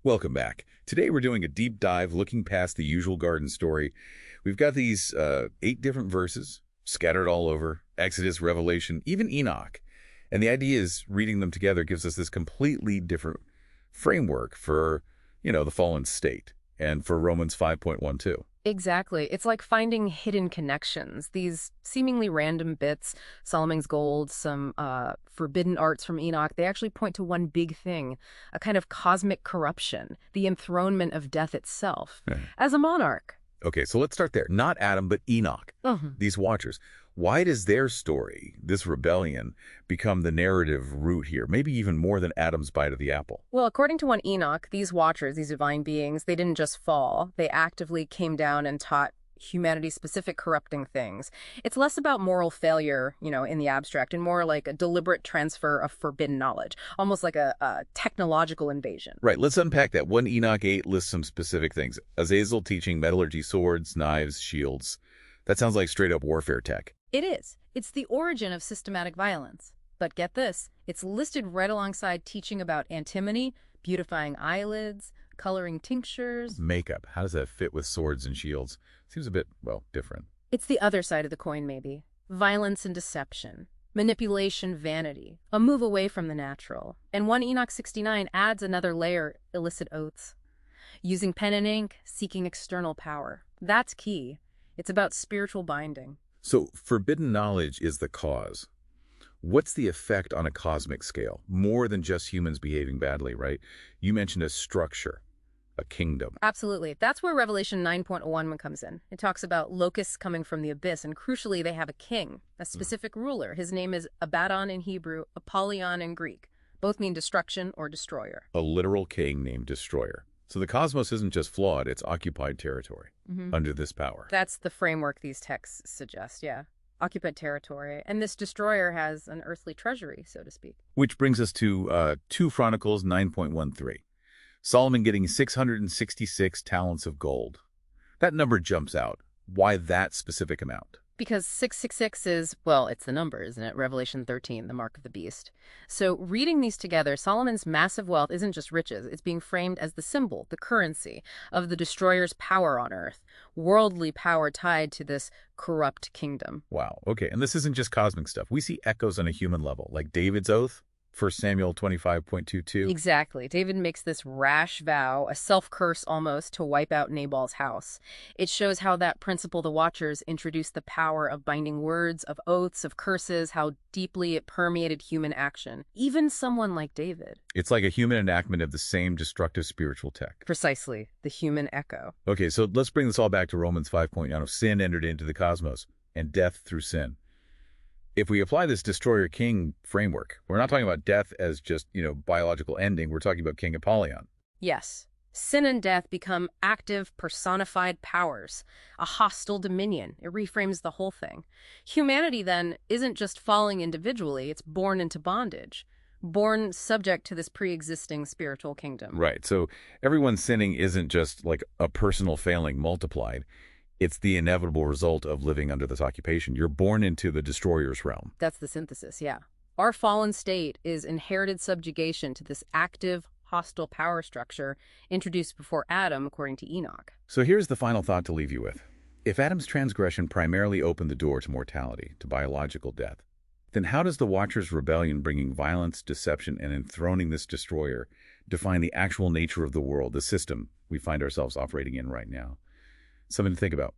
Welcome back. Today we're doing a deep dive looking past the usual garden story. We've got these 8 different verses scattered all over, Exodus, Revelation, even Enoch. And the idea is reading them together gives us this completely different framework for, the fallen state and for Romans 5.12. Exactly. It's like finding hidden connections, these seemingly random bits, Solomon's gold, some forbidden arts from Enoch, they actually point to one big thing, a kind of cosmic corruption, the enthronement of death itself, as a monarch. Okay, so let's start there. Not Adam, but Enoch, these watchers. Why does their story, this rebellion, become the narrative root here, maybe even more than Adam's bite of the apple? Well, according to one Enoch, these watchers, these divine beings, they didn't just fall. They actively came down and taught humanity-specific corrupting things. It's less about moral failure, in the abstract, and more like a deliberate transfer of forbidden knowledge, almost like a technological invasion. Right, let's unpack that. 1 Enoch 8 lists some specific things. Azazel teaching metallurgy, swords, knives, shields. That sounds like straight-up warfare tech. It is. It's the origin of systematic violence. But get this, it's listed right alongside teaching about antimony, beautifying eyelids, coloring tinctures. Makeup. How does that fit with swords and shields? Seems a bit, different. It's the other side of the coin, maybe. Violence and deception. Manipulation, vanity. A move away from the natural. And 1 Enoch 69 adds another layer, illicit oaths. Using pen and ink, seeking external power. That's key. It's about spiritual binding. So forbidden knowledge is the cause. What's the effect on a cosmic scale? More than just humans behaving badly, right? You mentioned a structure, a kingdom. Absolutely. That's where Revelation 9.1 comes in. It talks about locusts coming from the abyss, and crucially, they have a king, a specific ruler. His name is Abaddon in Hebrew, Aoollyon in Greek. Both mean destruction or destroyer. A literal king named Destroyer. So the cosmos isn't just flawed, it's occupied territory under this power. That's the framework these texts suggest, yeah. Occupied territory. And this destroyer has an earthly treasury, so to speak. Which brings us to 2 Chronicles 9.13. Solomon getting 666 talents of gold. That number jumps out. Why that specific amount? Because 666 is, well, it's the number, isn't it? Revelation 13, the mark of the beast. So reading these together, Solomon's massive wealth isn't just riches. It's being framed as the symbol, the currency of the destroyer's power on earth. Worldly power tied to this corrupt kingdom. Wow. Okay. And this isn't just cosmic stuff. We see echoes on a human level, like David's oath. 1 Samuel 25.22. Exactly. David makes this rash vow, a self-curse almost, to wipe out Nabal's house. It shows how that principle, the Watchers, introduced the power of binding words, of oaths, of curses, how deeply it permeated human action. Even someone like David. It's like a human enactment of the same destructive spiritual tech. Precisely. The human echo. Okay, so let's bring this all back to Romans 5.9. Sin entered into the cosmos, and death through sin. If we apply this destroyer king framework, we're not talking about death as just, biological ending. We're talking about King Aoollyon. Yes. Sin and death become active, personified powers, a hostile dominion. It reframes the whole thing. Humanity, then, isn't just falling individually. It's born into bondage, born subject to this pre-existing spiritual kingdom. Right. So everyone sinning isn't just like a personal failing multiplied. It's the inevitable result of living under this occupation. You're born into the destroyer's realm. That's the synthesis, yeah. Our fallen state is inherited subjugation to this active, hostile power structure introduced before Adam, according to Enoch. So here's the final thought to leave you with. If Adam's transgression primarily opened the door to mortality, to biological death, then how does the Watcher's rebellion bringing violence, deception, and enthroning this destroyer define the actual nature of the world, the system we find ourselves operating in right now? Something to think about.